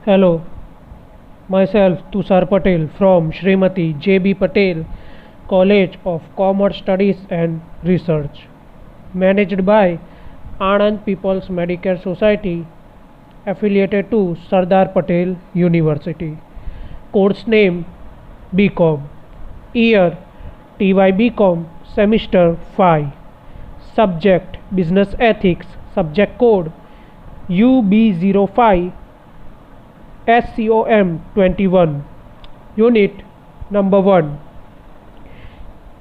Hello, myself Tushar Patel from Srimati J.B. Patel College of Commerce Studies and Research, managed by Anand People's Medicare Society, affiliated to Sardar Patel University. Course name BCom. Year TY BCom, Semester 5. Subject Business Ethics. Subject code UB05 SCOM 21. Unit number 1.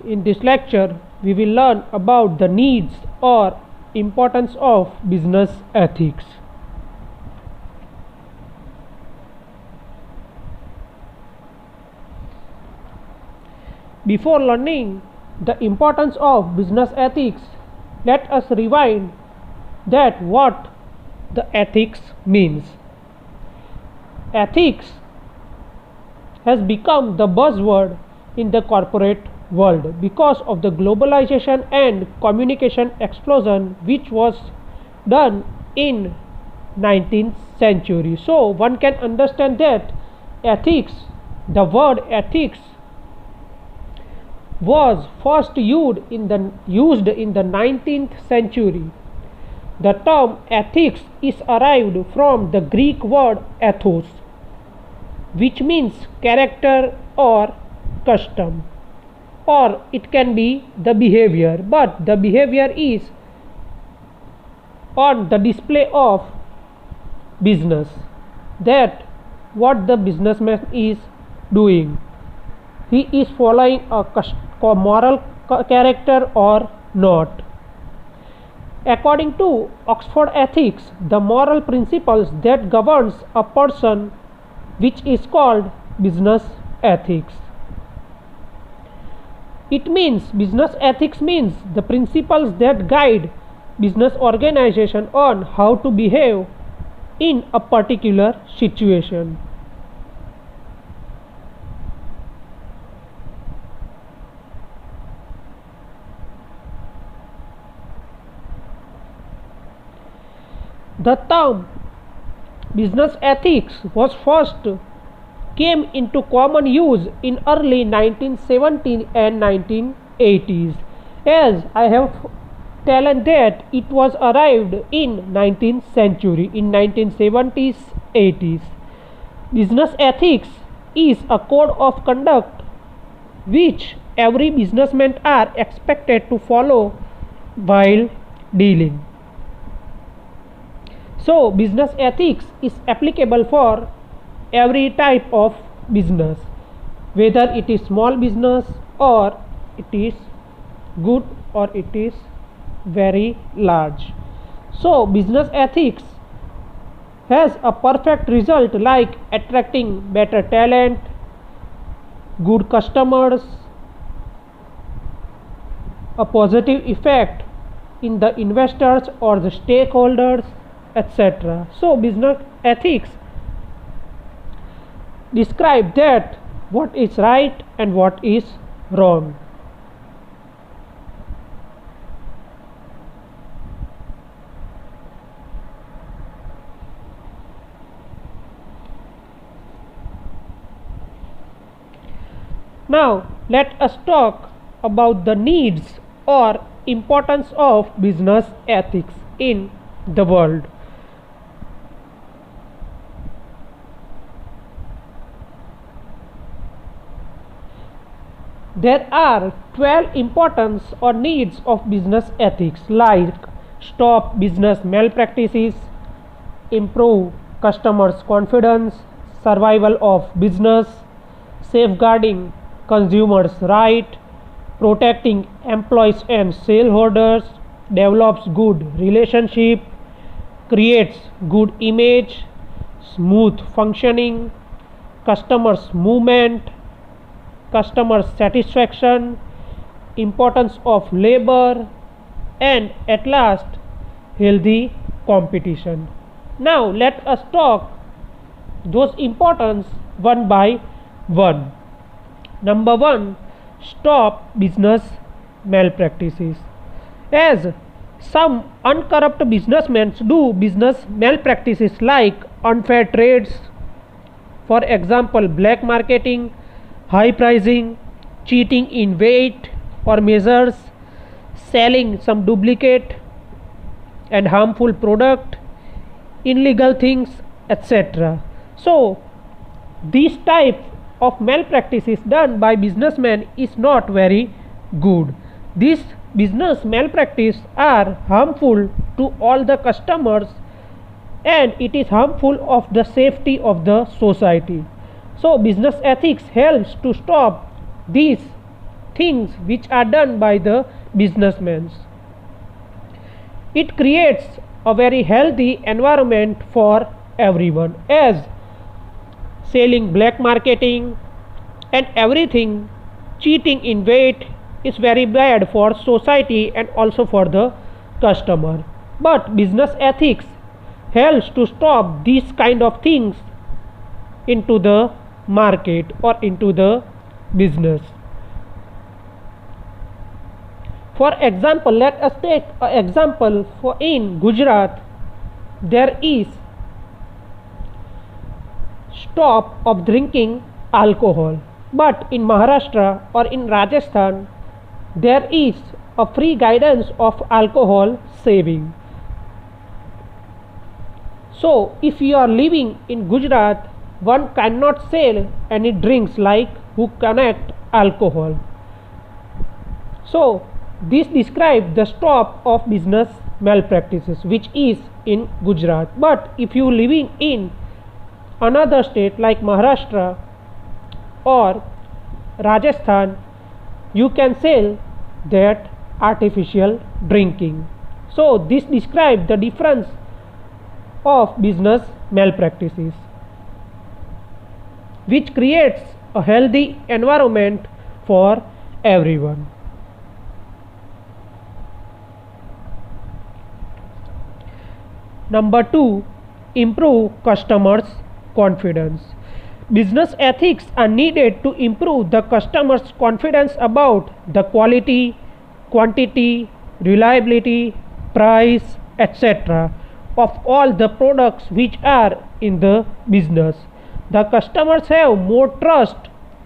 In this lecture, we will learn about the needs or importance of business ethics. Before learning the importance of business ethics, let us rewind that what the ethics means. Ethics has become the buzzword in the corporate world because of the globalization and communication explosion which was done in 19th century. So one can understand that ethics, the word ethics was first used in the 19th century. The term ethics is arrived from the Greek word ethos, which means character or custom, or it can be the behavior, but the behavior is on the display of business, that what the businessman is doing, he is following a moral character or not. According to Oxford Ethics, the moral principles that governs a person, which is called business ethics. It means business ethics means the principles that guide business organization on how to behave in a particular situation. The term business ethics was first came into common use in early 1970s and 1980s. As I have told that it was arrived in 19th century, in 1970s, 80s. Business ethics is a code of conduct which every businessman are expected to follow while dealing. So business ethics is applicable for every type of business, whether it is small business or it is good or it is very large. So business ethics has a perfect result like attracting better talent, good customers, a positive effect in the investors or the stakeholders, etc. So business ethics describe that what is right and what is wrong. Now let us talk about the needs or importance of business ethics in the world. There are 12 importance or needs of business ethics, like stop business malpractices, improve customers' confidence, survival of business, safeguarding consumers' right, protecting employees and shareholders, develops good relationship, creates good image, smooth functioning, customers' movement, customer satisfaction, importance of labor, and at last healthy competition. Now let us talk those importance one by one. Number 1, stop business malpractices. As some uncorrupt businessmen do business malpractices like unfair trades, For example, black marketing, high pricing, cheating in weight or measures, selling some duplicate and harmful product, illegal things, etc. So this type of malpractice is done by businessmen is not very good. These business malpractice are harmful to all the customers, and it is harmful of the safety of the society. So business ethics helps to stop these things which are done by the businessmen. It creates a very healthy environment for everyone, as selling black marketing and everything, cheating in weight is very bad for society and also for the customer. But business ethics helps to stop these kind of things into the market or into the business. For example, let us take an example. For in Gujarat there is stop of drinking alcohol, but in Maharashtra or in Rajasthan there is a free guidance of alcohol saving. So if you are living in Gujarat, one cannot sell any drinks like who connect alcohol. So this describes the stop of business malpractices which is in Gujarat. But if you living in another state like Maharashtra or Rajasthan, you can sell that artificial drinking. So this describes the difference of business malpractices, which creates a healthy environment for everyone. Number 2, improve customers' confidence. Business ethics are needed to improve the customer's confidence about the quality, quantity, reliability, price, etc. of all the products which are in the business. The customers have more trust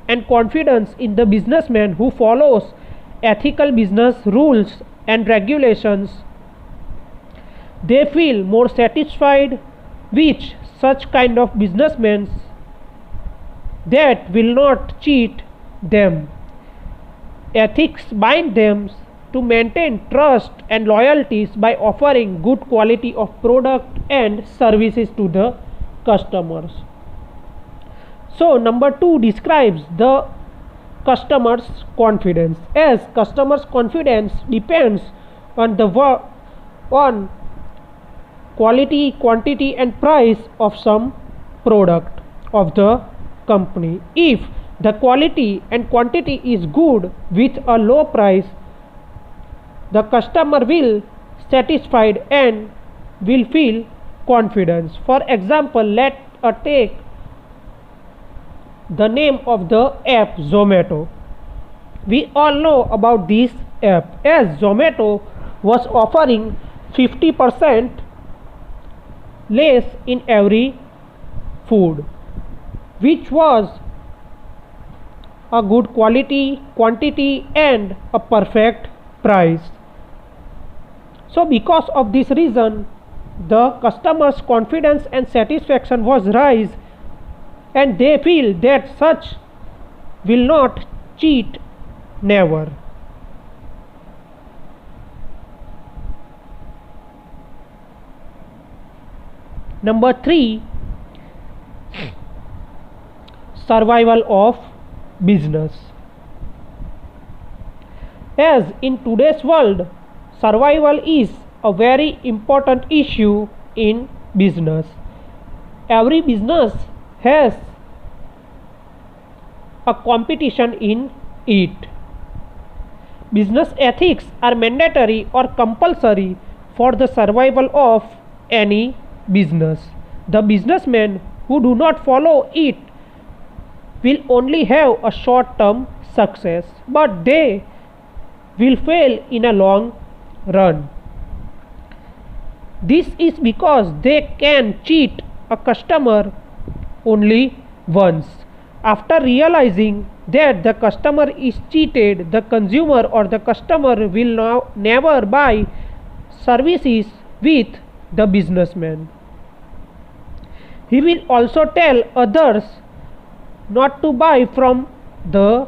and confidence in the businessman who follows ethical business rules and regulations. They feel more satisfied with such kind of businessmen that will not cheat them. Ethics bind them to maintain trust and loyalties by offering good quality of product and services to the customers. So number 2 describes the customer's confidence, as customer's confidence depends on on quality, quantity and price of some product of the company. If the quality and quantity is good with a low price, the customer will satisfied and will feel confidence. For example, let us take the name of the app Zomato. We all know about this app, as Zomato was offering 50% less in every food, which was a good quality, quantity and a perfect price. So because of this reason, the customers' confidence and satisfaction was rise, and they feel that such will not cheat never. Number 3, survival of business. As in today's world, survival is a very important issue in business. Every business has a competition in it. Business ethics are mandatory or compulsory for the survival of any business. The businessmen who do not follow it will only have a short-term success, but they will fail in a long run. This is because they can cheat a customer only once. After realizing that the customer is cheated, the consumer or the customer will now never buy services with the businessman. He will also tell others not to buy from the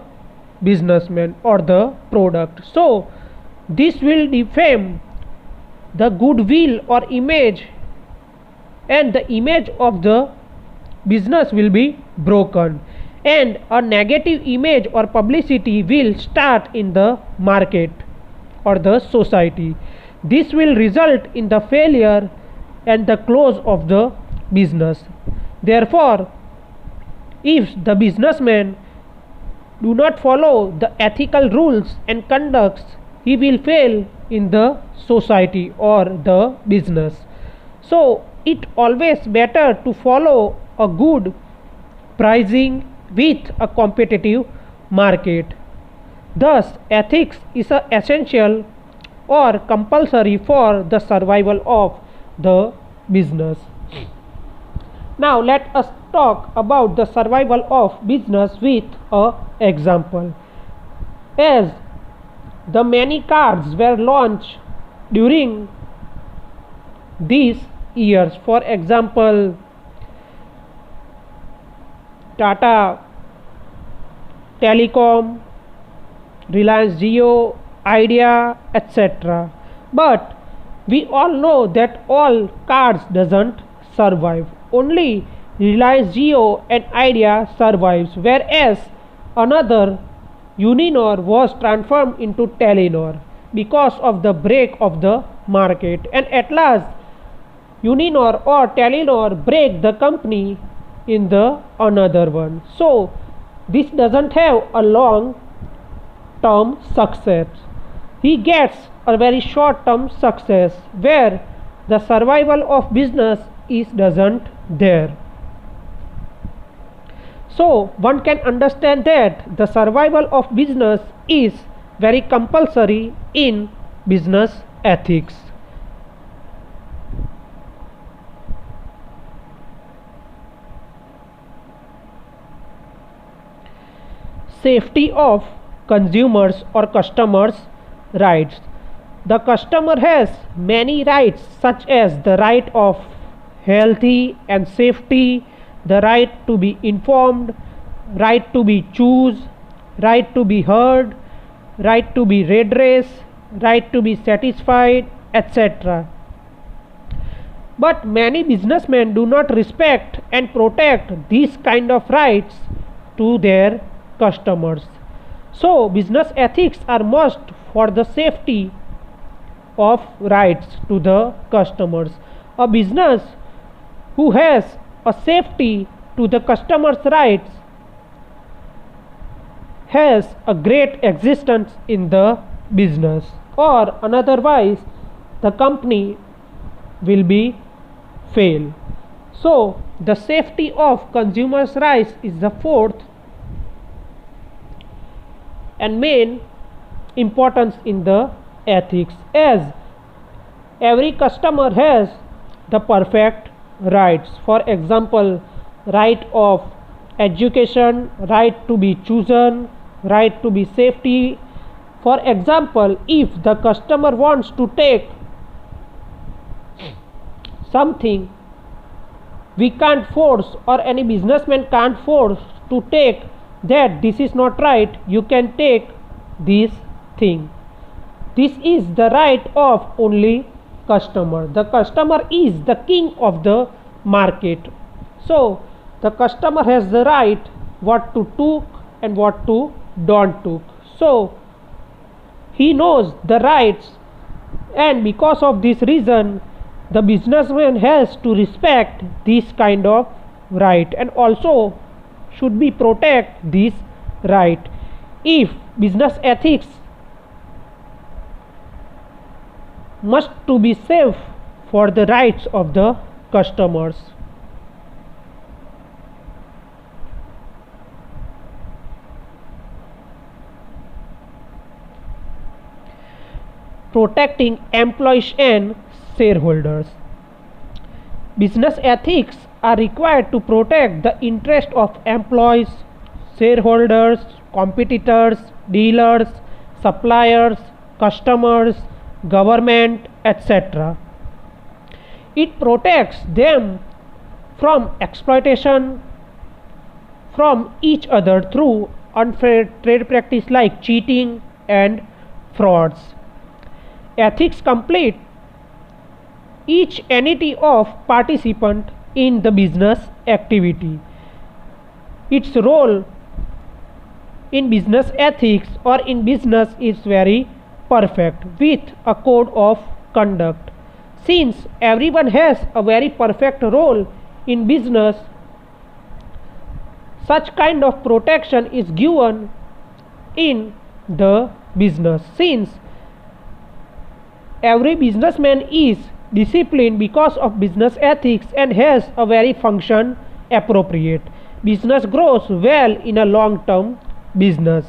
businessman or the product. So, this will defame the goodwill or image, and the image of the business will be broken, and a negative image or publicity will start in the market or the society. This will result in the failure and the close of the business. Therefore, if the businessman do not follow the ethical rules and conducts, he will fail in the society or the business. So it always better to follow a good pricing with a competitive market. Thus, ethics is essential or compulsory for the survival of the business. Now let us talk about the survival of business with a example. As the many cars were launched during these years, for example Tata Telecom, Reliance Jio, Idea, etc. But we all know that all cars doesn't survive. Only Reliance Jio and Idea survives, whereas another Uninor was transformed into Telenor because of the break of the market, and at last Uninor or Telenor break the company in the another one. So this doesn't have a long term success. He gets a very short term success where the survival of business is doesn't there. So one can understand that the survival of business is very compulsory in business ethics. Safety of consumers or customers' rights. The customer has many rights such as the right of healthy and safety, the right to be informed, right to be choose, right to be heard, right to be redress, right to be satisfied, etc. But many businessmen do not respect and protect these kind of rights to their customers. So business ethics are must for the safety of rights to the customers. A business who has a safety to the customer's rights has a great existence in the business, or otherwise the company will be fail. So the safety of consumers' rights is the fourth and main importance in the ethics, as every customer has the perfect rights. For example, right of education, right to be chosen, right to be safety. For example, if the customer wants to take something, we can't force, or any businessman can't force to take that this is not right, you can take this thing. This is the right of only customer. The customer is the king of the market. So the customer has the right what to took and what to don't took. So he knows the rights, and because of this reason the businessman has to respect this kind of right and also should be protect this right. If business ethics must to be safe for the rights of the customers. Protecting employees and shareholders. Business ethics are required to protect the interest of employees, shareholders, competitors, dealers, suppliers, customers, government, etc. It protects them from exploitation from each other through unfair trade practice like cheating and frauds. Ethics complete each entity of participant in the business activity. Its role in business ethics or in business is very perfect with a code of conduct. Since everyone has a very perfect role in business, such kind of protection is given in the business. Since every businessman is disciplined because of business ethics and has a very function appropriate, business grows well in a long term business.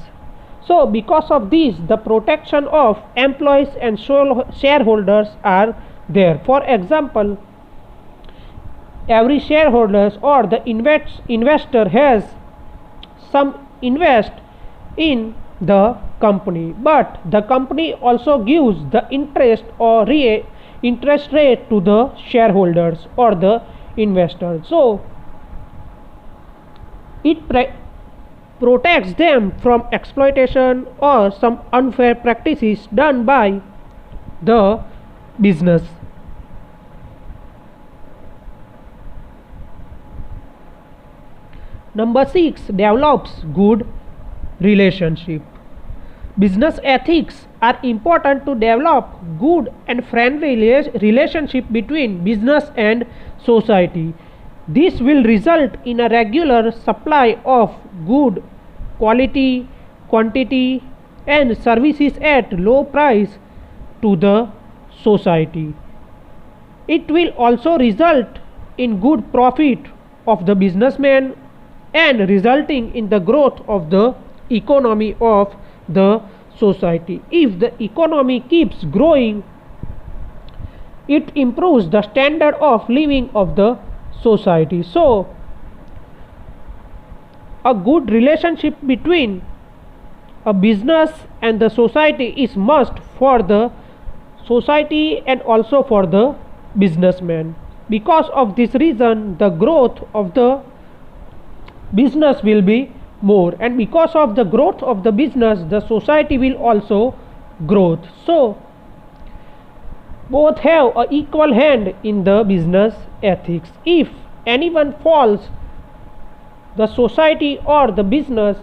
So because of this, the protection of employees and shareholders are there. For example, every shareholders or the investor has some invest in the company, but the company also gives the interest or interest rate to the shareholders or the investors. So it protects them from exploitation or some unfair practices done by the business. Number 6, develops good relationship. Business ethics are important to develop good and friendly relationship between business and society. This will result in a regular supply of good quality, quantity and services at low price to the society. It will also result in good profit of the businessman and resulting in the growth of the economy of the society. If the economy keeps growing, it improves the standard of living of the society. So a good relationship between a business and the society is must for the society and also for the businessman. Because of this reason, the growth of the business will be more, and because of the growth of the business, the society will also growth. So both have a equal hand in the business ethics. If anyone falls, the society or the business,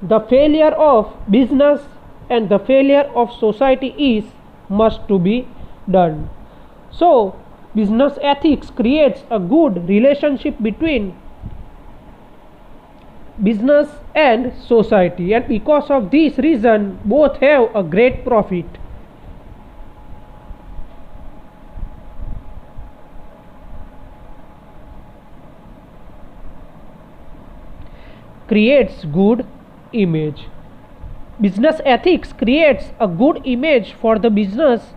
the failure of business and the failure of society is must to be done. So business ethics creates a good relationship between business and society, and because of this reason both have a great profit. Creates good image. Business ethics creates a good image for the business.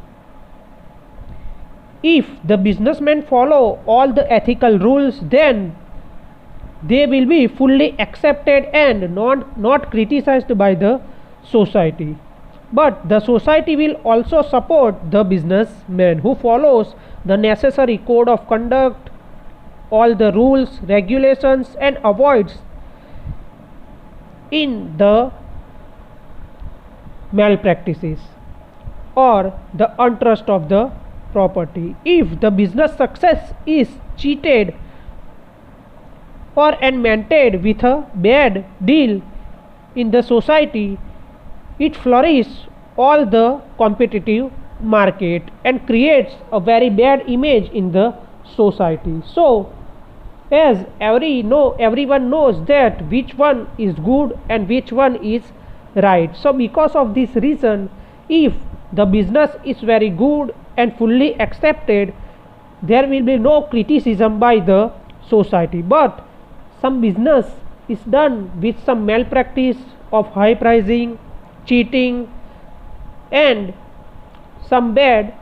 If the businessmen follow all the ethical rules, then they will be fully accepted and not criticized by the society. But the society will also support the businessman who follows the necessary code of conduct, all the rules, regulations, and avoids in the malpractices or the untrust of the property. If the business success is cheated or and maintained with a bad deal in the society, it flourishes all the competitive market and creates a very bad image in the society. So as everyone knows that which one is good and which one is right. So because of this reason, if the business is very good and fully accepted, there will be no criticism by the society. But some business is done with some malpractice of high pricing, cheating and some bad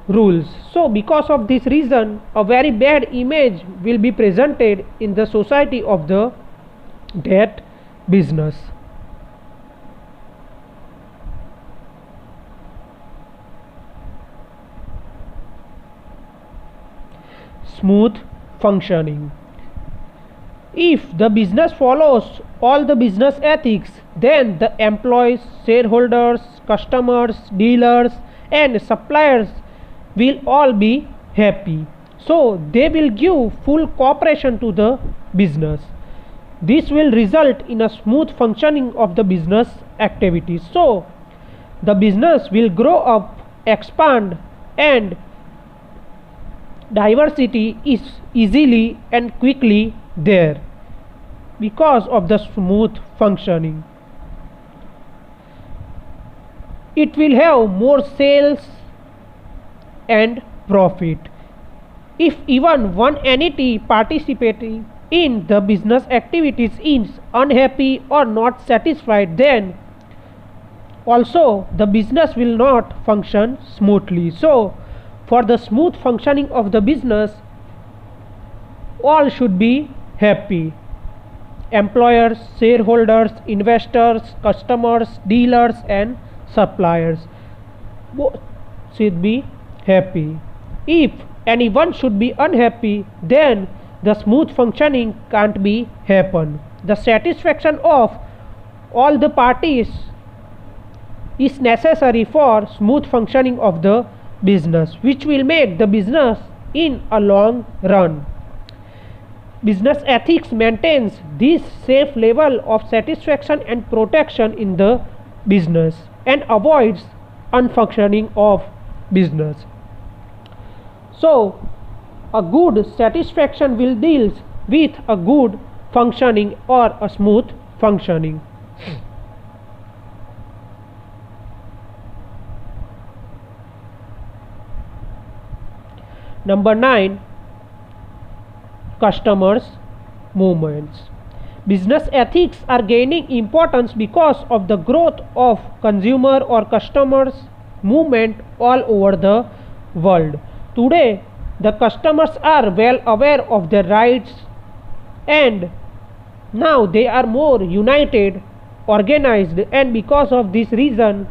rules. So because of this reason, a very bad image will be presented in the society of that business. Smooth functioning. If the business follows all the business ethics, then the employees, shareholders, customers, dealers, and suppliers will all be happy. So they will give full cooperation to the business. This will result in a smooth functioning of the business activities. So the business will grow up, expand, and diversity is easily and quickly there because of the smooth functioning. It will have more sales and profit. If even one entity participating in the business activities is unhappy or not satisfied, then also the business will not function smoothly. So for the smooth functioning of the business, all should be happy. Employers, shareholders, investors, customers, dealers, and suppliers both should be happy. If anyone should be unhappy, then the smooth functioning can't be happen. The satisfaction of all the parties is necessary for smooth functioning of the business, which will make the business in a long run. Business ethics maintains this safe level of satisfaction and protection in the business and avoids unfunctioning of business. So a good satisfaction will deal with a good functioning or a smooth functioning. Number 9, customers movements. Business ethics are gaining importance because of the growth of consumer or customers movement all over the world. Today the customers are well aware of their rights, and now they are more united, organized, and because of this reason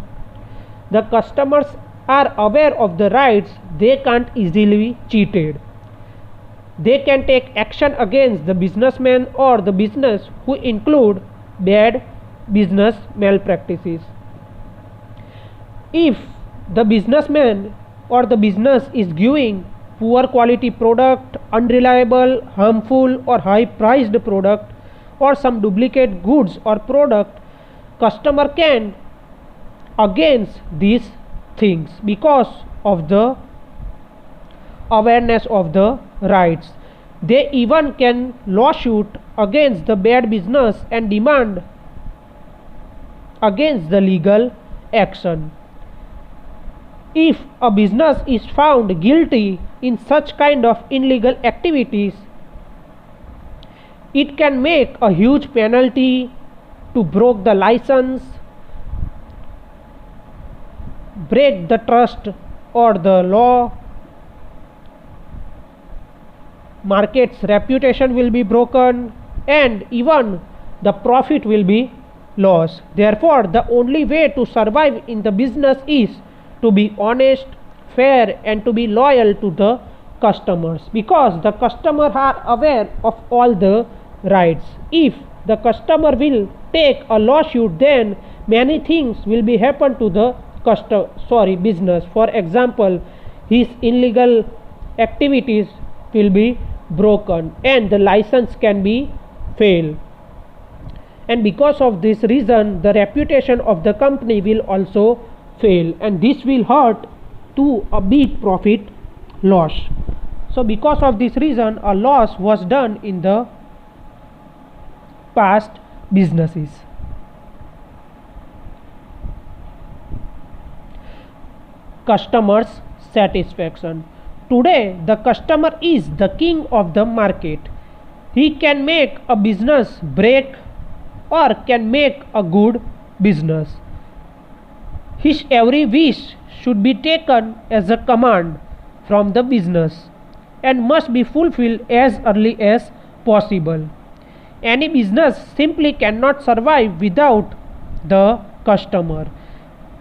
the customers are aware of the rights. They can't easily be cheated. They can take action against the businessman or the business who include bad business malpractices. If the businessman or the business is giving poor quality product, unreliable, harmful or high priced product, or some duplicate goods or product, customer can against these things because of the awareness of the rights. They even can lawsuit against the bad business and demand against the legal action. If a business is found guilty in such kind of illegal activities, it can make a huge penalty to break the license, break the trust or the law. Market's reputation will be broken, and even the profit will be lost. Therefore, the only way to survive in the business is to be honest, fair, and to be loyal to the customers, because the customer are aware of all the rights. If the customer will take a lawsuit, then many things will be happen to the business. For example, his illegal activities will be broken and the license can be failed, and because of this reason the reputation of the company will also fail, and this will hurt to a big profit loss. So because of this reason a loss was done in the past businesses. Customers satisfaction. Today the customer is the king of the market. He can make a business break or can make a good business. His every wish should be taken as a command. from the business and must be fulfilled as early as possible. Any business simply cannot survive without the customer.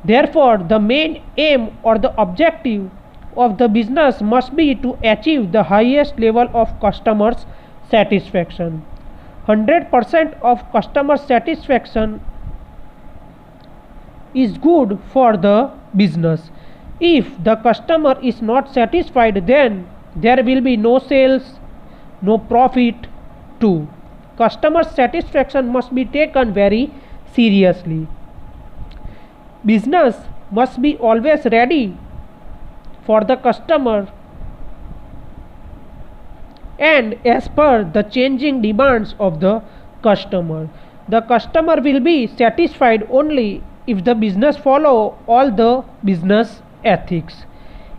Therefore, the main aim or the objective of the business must be to achieve the highest level of customers' satisfaction. 100% of customer satisfaction is good for the business. If the customer is not satisfied, then there will be no sales, no profit too. Customer satisfaction must be taken very seriously. Business must be always ready for the customer and as per the changing demands of the customer. The customer will be satisfied only if the business follow all the business ethics.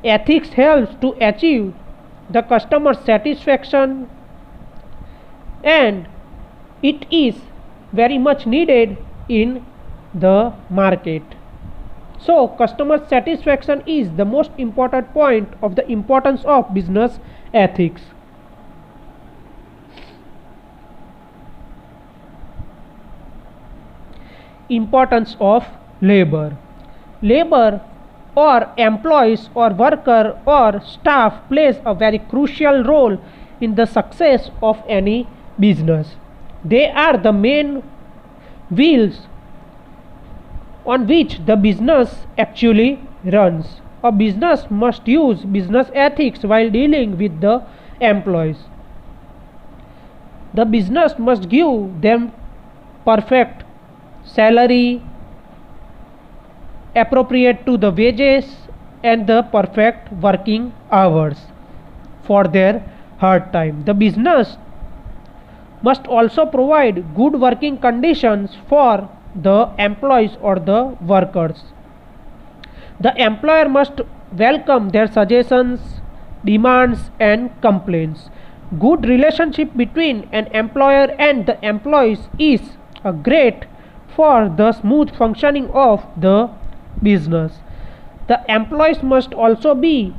Ethics helps to achieve the customer satisfaction and it is very much needed in the market. So customer satisfaction is the most important point of the importance of business ethics. Importance of labor. Labor or employees or worker or staff plays a very crucial role in the success of any business. They are the main wheels on which the business actually runs. A business must use business ethics while dealing with the employees. The business must give them perfect salary appropriate to the wages and the perfect working hours for their hard time. The business must also provide good working conditions for the employees or the workers. The employer must welcome their suggestions, demands and complaints. Good relationship between an employer and the employees is a great for the smooth functioning of the business. The employees must also be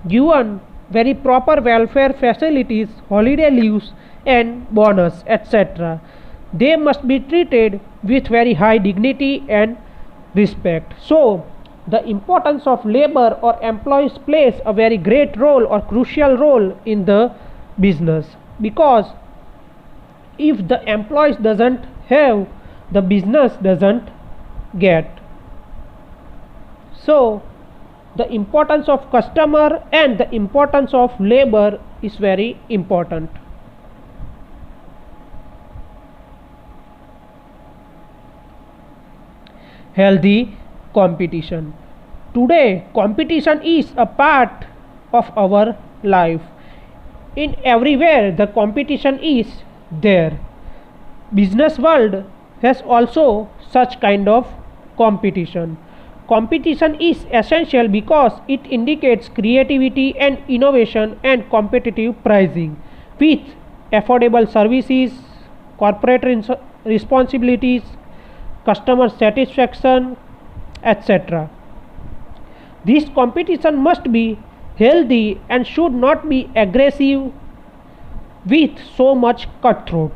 given very proper welfare facilities, holiday leaves and bonus, etc. They must be treated with very high dignity and respect. So the importance of labor or employees plays a very great role or crucial role in the business, because if the employees doesn't have, the business doesn't get. So the importance of customer and the importance of labor is very important. Healthy competition. Today competition is a part of our life. In everywhere the competition is there. Business world has also such kind of competition. Competition is essential because it indicates creativity and innovation and competitive pricing with affordable services, corporate responsibilities, customer satisfaction, etc. This competition must be healthy and should not be aggressive with so much cutthroat.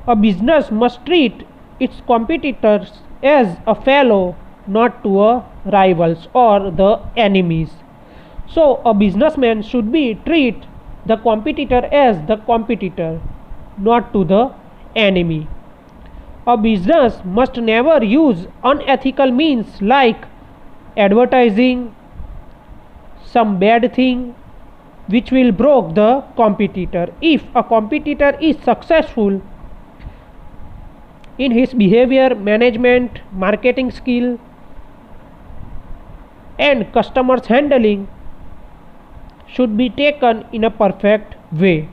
A business must treat its competitors as a fellow, not to a rivals or the enemies. So a businessman should be treat the competitor as the competitor, not to the enemy. A business must never use unethical means like advertising some bad thing which will break the competitor. If a competitor is successful in his behavior, management, marketing skill and customers handling should be taken in a perfect way.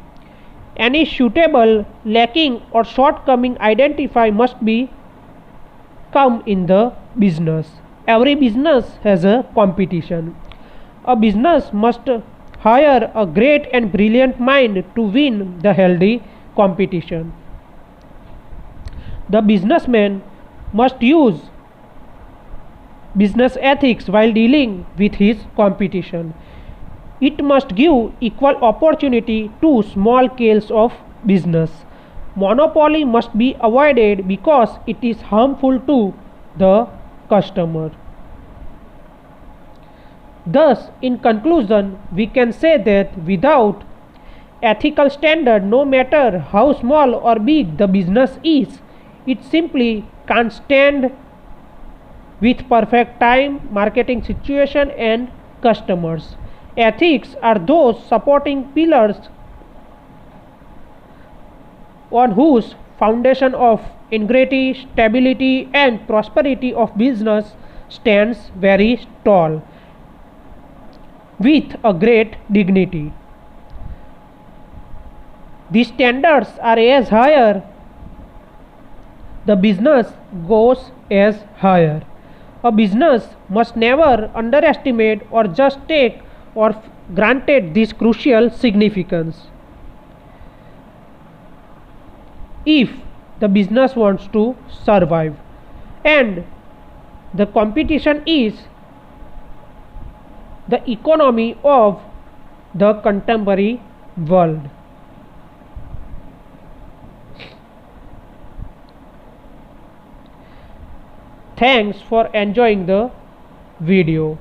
Any suitable lacking or shortcoming identified must be come in the business. Every business has a competition. A business must hire a great and brilliant mind to win the healthy competition. The businessman must use business ethics while dealing with his competition. It must give equal opportunity to small scales of business. Monopoly must be avoided because it is harmful to the customer. Thus, in conclusion, we can say that without ethical standard, no matter how small or big the business is, it simply can't stand with perfect time, marketing situation and customers. Ethics are those supporting pillars on whose foundation of integrity, stability and prosperity of business stands very tall with a great dignity. The standards are as higher, the business goes as higher. A business must never underestimate or just take or granted this crucial significance if the business wants to survive. And the competition is the economy of the contemporary world. Thanks for enjoying the video.